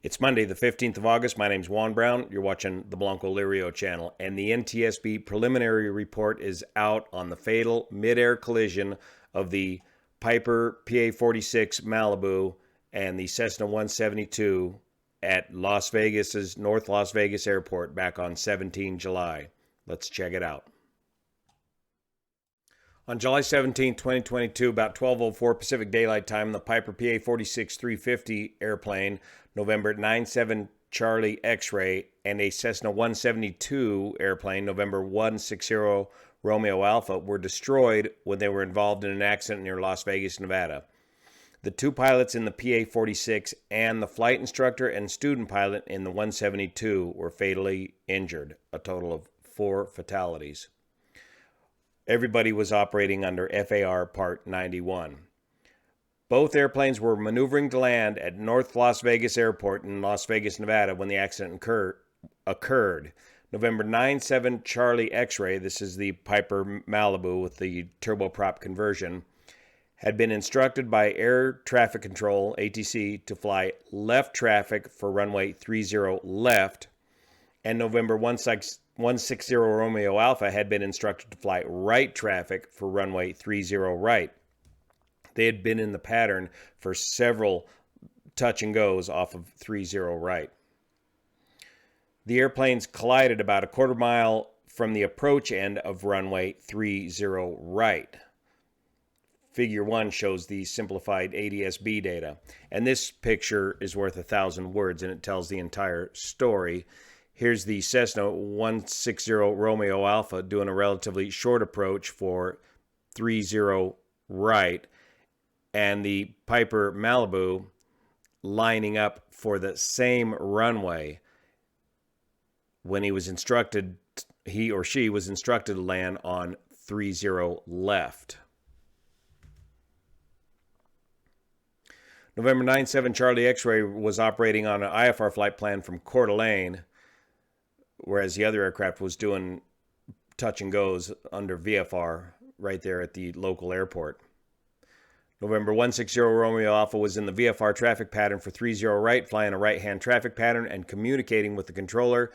It's Monday, the 15th of August. My name's Juan Brown. You're watching the Blanco Lirio channel, and the NTSB preliminary report is out on the fatal mid-air collision of the Piper PA-46 Malibu and the Cessna 172 at Las Vegas's North Las Vegas Airport back on 17 July. Let's check it out. On July 17, 2022, about 12:04 Pacific Daylight Time, the Piper PA-46 350 airplane, November 97 Charlie X-ray, and a Cessna 172 airplane, November 160 Romeo Alpha, were destroyed when they were involved in an accident near Las Vegas, Nevada. The two pilots in the PA-46 and the flight instructor and student pilot in the 172 were fatally injured, a total of 4 fatalities. Everybody was operating under FAR Part 91. Both airplanes were maneuvering to land at North Las Vegas Airport in Las Vegas, Nevada when the accident occurred. November 97 Charlie X-ray, this is the Piper Malibu with the turboprop conversion, had been instructed by Air Traffic Control, ATC, to fly left traffic for runway 30 left, and November 160 Romeo Alpha had been instructed to fly right traffic for runway 30 right. They had been in the pattern for several touch and goes off of 30 right. The airplanes collided about a quarter mile from the approach end of runway 30 right. Figure 1 shows the simplified Adsb data, and this picture is worth 1,000 words, and it tells the entire story. Here's the Cessna 160 Romeo Alpha doing a relatively short approach for 30 right, and the Piper Malibu lining up for the same runway when he or she was instructed to land on 30 left. November 97 Charlie X-ray was operating on an IFR flight plan from Coeur d'Alene, whereas the other aircraft was doing touch and goes under VFR right there at the local airport. November 160 Romeo Alpha was in the VFR traffic pattern for 30 right, flying a right-hand traffic pattern and communicating with the controller.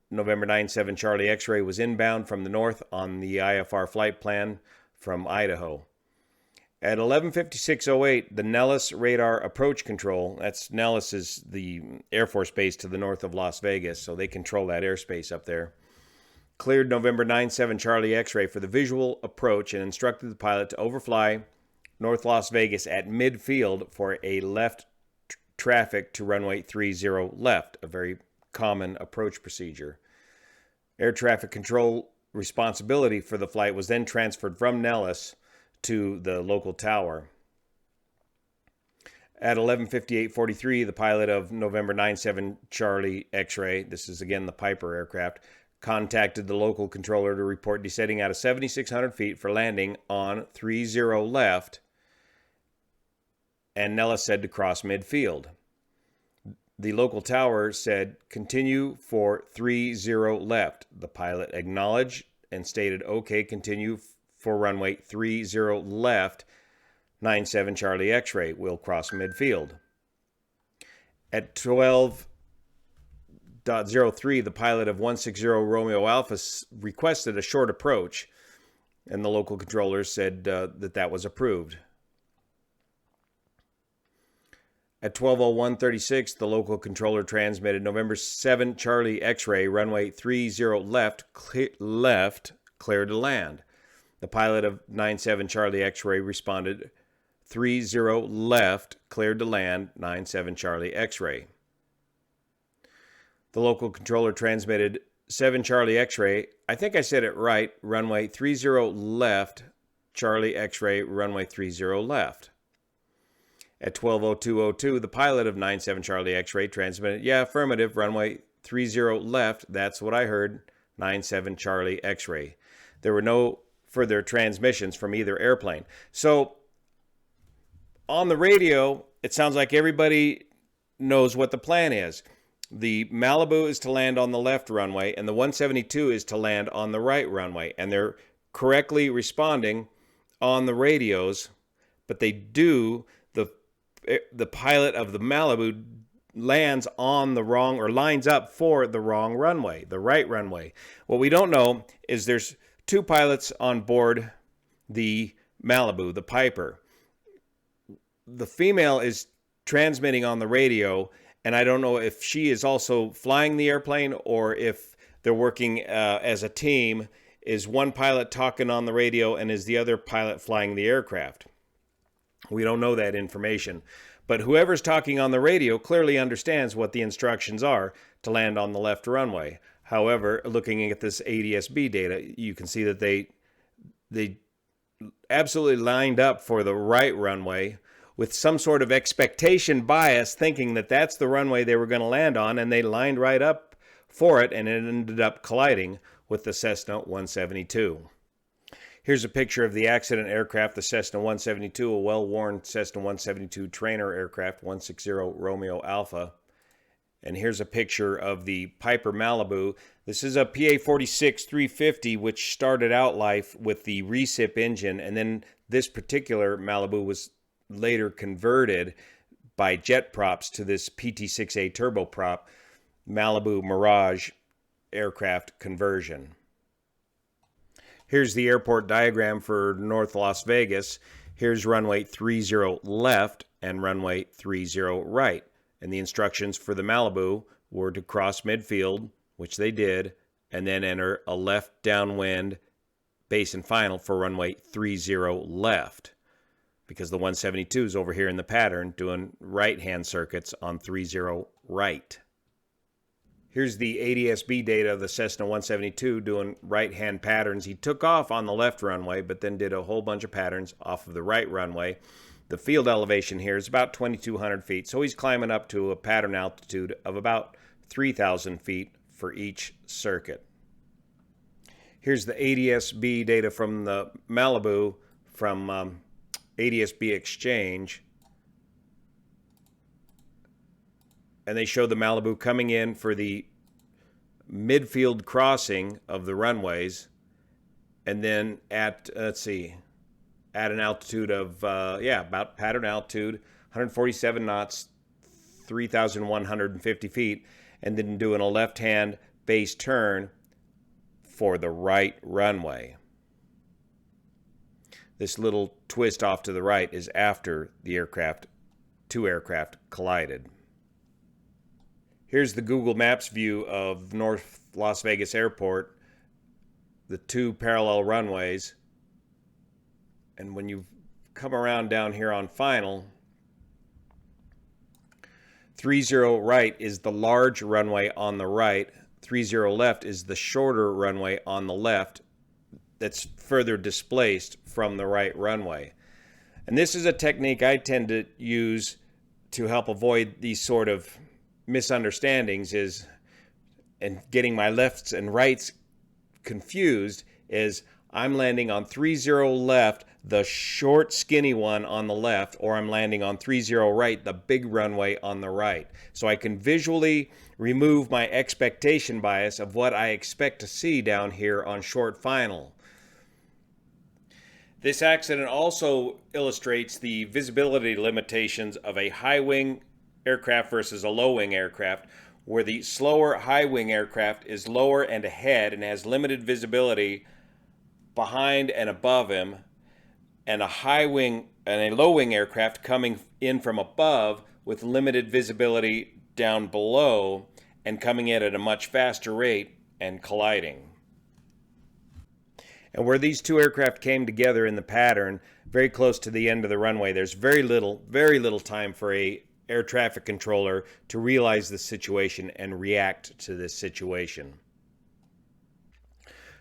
November 97 Charlie X-ray was inbound from the north on the IFR flight plan from Idaho. At 11:56:08, the Nellis radar approach control, that's Nellis is the Air Force base to the north of Las Vegas, so they control that airspace up there, cleared November 97 Charlie X-ray for the visual approach and instructed the pilot to overfly North Las Vegas at midfield for a left traffic to runway 30 left, a very common approach procedure. Air traffic control responsibility for the flight was then transferred from Nellis to the local tower. At 11:58:43, the pilot of November 97 Charlie X-ray, this is again the Piper aircraft, contacted the local controller to report descending out of 7,600 feet for landing on 30 left, and Nellis said to cross midfield. The local tower said, continue for 30 left. The pilot acknowledged and stated, okay, continue for runway 30 left, 97 Charlie X-ray will cross midfield. At 12:03, the pilot of 160 Romeo Alpha requested a short approach, and the local controller said that was approved. At 12:01:36, the local controller transmitted November 7 Charlie X-ray, runway 30 left, clear to land. The pilot of 97 Charlie X-ray responded, 30 left, cleared to land, 97 Charlie X-ray. The local controller transmitted 7 Charlie X-ray, I think I said it right, runway 30 left, Charlie X-ray, runway 30 left. At 12:02:02, the pilot of 97 Charlie X-ray transmitted, yeah, affirmative, runway 30 left, that's what I heard, 97 Charlie X-ray. There were no further transmissions from either airplane. So on the radio, it sounds like everybody knows what the plan is. The Malibu is to land on the left runway, and the 172 is to land on the right runway, and they're correctly responding on the radios, but the pilot of the Malibu lands on the wrong, or lines up for the wrong runway, the right runway. What we don't know is there's two pilots on board the Malibu, the Piper. The female is transmitting on the radio, and I don't know if she is also flying the airplane or if they're working as a team. Is one pilot talking on the radio and is the other pilot flying the aircraft? We don't know that information. But whoever's talking on the radio clearly understands what the instructions are to land on the left runway. However, looking at this Adsb data, you can see that they absolutely lined up for the right runway with some sort of expectation bias, thinking that that's the runway they were going to land on, and they lined right up for it, and it ended up colliding with the Cessna 172. Here's a picture of the accident aircraft, the Cessna 172, a well-worn Cessna 172 trainer aircraft, 160 Romeo Alpha. And here's a picture of the Piper Malibu. This is a PA-46-350, which started out life with the recip engine, and then this particular Malibu was later converted by jet props to this PT-6A turboprop Malibu Mirage aircraft conversion. Here's the airport diagram for North Las Vegas. Here's runway 30 left and runway 30 right. And the instructions for the Malibu were to cross midfield, which they did, and then enter a left downwind base and final for runway 30 left. Because the 172 is over here in the pattern doing right-hand circuits on 30 right. Here's the Adsb data of the Cessna 172 doing right-hand patterns. He took off on the left runway, but then did a whole bunch of patterns off of the right runway. The field elevation here is about 2,200 feet, so he's climbing up to a pattern altitude of about 3,000 feet for each circuit. Here's the Adsb data from the Malibu from Adsb Exchange. And they show the Malibu coming in for the midfield crossing of the runways, and then at at an altitude of about pattern altitude, 147 knots, 3,150 feet, and then doing a left-hand base turn for the right runway. This little twist off to the right is after the two aircraft collided. Here's the Google Maps view of North Las Vegas Airport, the two parallel runways. And when you come around down here on final, 30 right is the large runway on the right, 30 left is the shorter runway on the left that's further displaced from the right runway. And this is a technique I tend to use to help avoid these sort of misunderstandings and getting my lefts and rights confused is I'm landing on 30 left, the short skinny one on the left, or I'm landing on 30 right, the big runway on the right. So I can visually remove my expectation bias of what I expect to see down here on short final. This accident also illustrates the visibility limitations of a high-wing aircraft versus a low-wing aircraft, where the slower high-wing aircraft is lower and ahead and has limited visibility behind and above him, and a low-wing aircraft coming in from above with limited visibility down below and coming in at a much faster rate and colliding. And where these two aircraft came together in the pattern, very close to the end of the runway, there's very little time for a air traffic controller to realize the situation and react to this situation.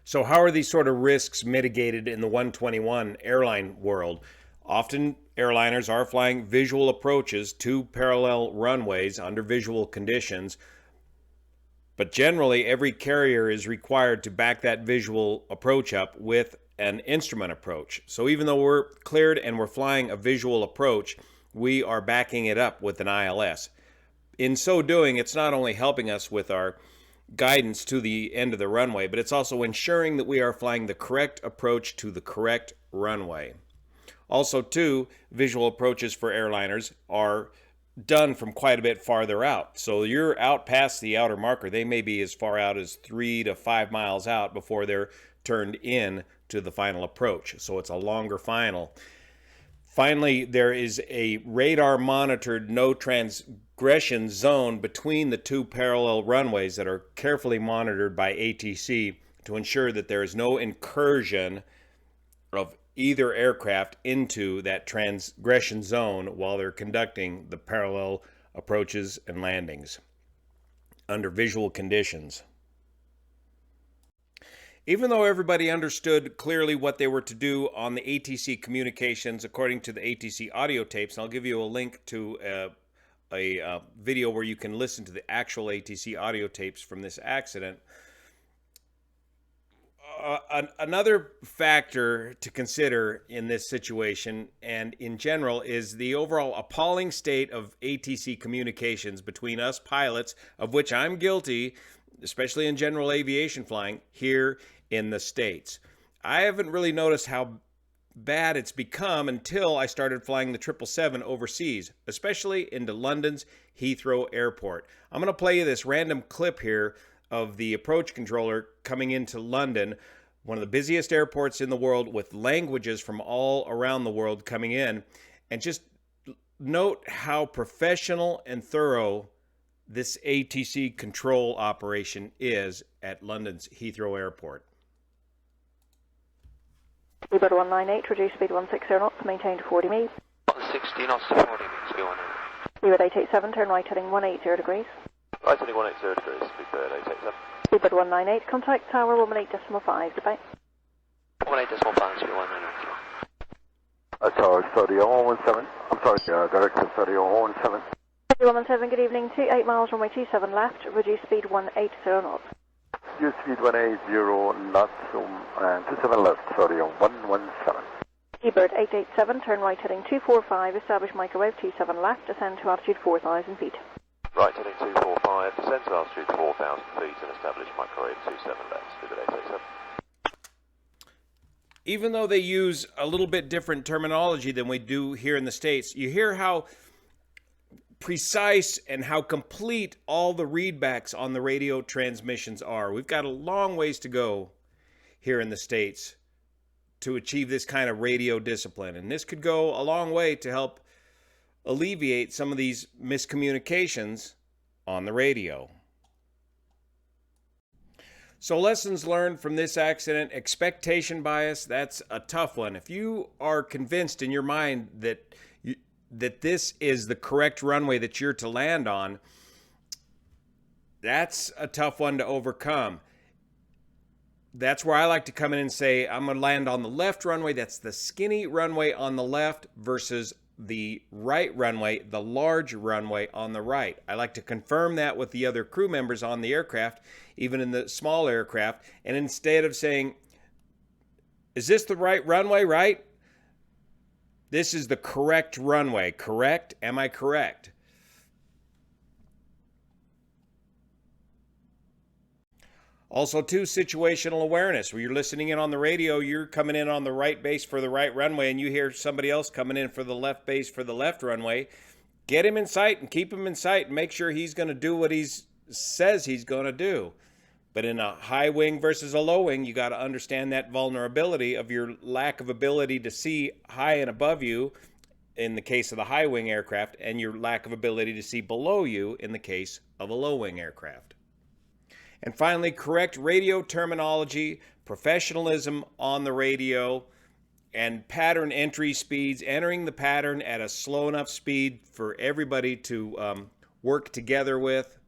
So how are these sort of risks mitigated in the 121 airline world? Often airliners are flying visual approaches to parallel runways under visual conditions, but generally every carrier is required to back that visual approach up with an instrument approach. So even though we're cleared and we're flying a visual approach, we are backing it up with an ILS. In so doing, it's not only helping us with our guidance to the end of the runway, but it's also ensuring that we are flying the correct approach to the correct runway. Also, too, visual approaches for airliners are done from quite a bit farther out. So you're out past the outer marker. They may be as far out as 3 to 5 miles out before they're turned in to the final approach. So it's a longer final. Finally, there is a radar monitored no transgression zone between the two parallel runways that are carefully monitored by ATC to ensure that there is no incursion of either aircraft into that transgression zone while they're conducting the parallel approaches and landings under visual conditions. Even though everybody understood clearly what they were to do on the ATC communications according to the ATC audio tapes, and I'll give you a link to a video where you can listen to the actual ATC audio tapes from this accident. Another factor to consider in this situation and in general is the overall appalling state of ATC communications between us pilots, of which I'm guilty, especially in general aviation flying here in the States. I haven't really noticed how bad it's become until I started flying the 777 overseas, especially into London's Heathrow Airport. I'm going to play you this random clip here of the approach controller coming into London, one of the busiest airports in the world, with languages from all around the world coming in. And just note how professional and thorough this ATC control operation is at London's Heathrow Airport. Uber 198, reduce speed 160 knots, maintain to 40 ms. 160 knots to 40 ms, go on in. Uber 887, turn right heading 180 degrees. Right heading 180 degrees, preferred 887. Uber 198, contact tower 18.5, goodbye. 18.5, go on in. Tower 3017, I'm sorry, direction 3017. 3017, good evening, 28 miles, runway 27 left, reduce speed 180 knots. Reduce speed 180 knots, and 27 left, sorry, 117. Ebird 887, turn right heading 245, establish microwave 27 left, ascend to altitude 4,000 feet. Right heading 245, descend to altitude 4,000 feet and establish microwave 27 left, Uber 887. Even though they use a little bit different terminology than we do here in the States, you hear how precise and how complete all the readbacks on the radio transmissions are. We've got a long ways to go here in the States to achieve this kind of radio discipline. And this could go a long way to help alleviate some of these miscommunications on the radio. So lessons learned from this accident: expectation bias, that's a tough one. If you are convinced in your mind that this is the correct runway that you're to land on, that's a tough one to overcome. That's where I like to come in and say, I'm going to land on the left runway. That's the skinny runway on the left versus the right runway, the large runway on the right. I like to confirm that with the other crew members on the aircraft, even in the small aircraft. And instead of saying, is this the right runway, right? This is the correct runway, correct? Am I correct? Also, too, situational awareness. Where you're listening in on the radio, you're coming in on the right base for the right runway, and you hear somebody else coming in for the left base for the left runway. Get him in sight and keep him in sight and make sure he's going to do what he says he's going to do. But in a high wing versus a low wing, you got to understand that vulnerability of your lack of ability to see high and above you in the case of the high wing aircraft, and your lack of ability to see below you in the case of a low wing aircraft. And finally, correct radio terminology, professionalism on the radio, and pattern entry speeds, entering the pattern at a slow enough speed for everybody to work together with.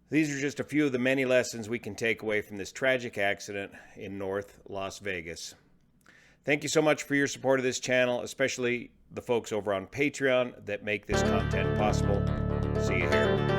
These are just a few of the many lessons we can take away from this tragic accident in North Las Vegas. Thank you so much for your support of this channel, especially the folks over on Patreon that make this content possible. See you here.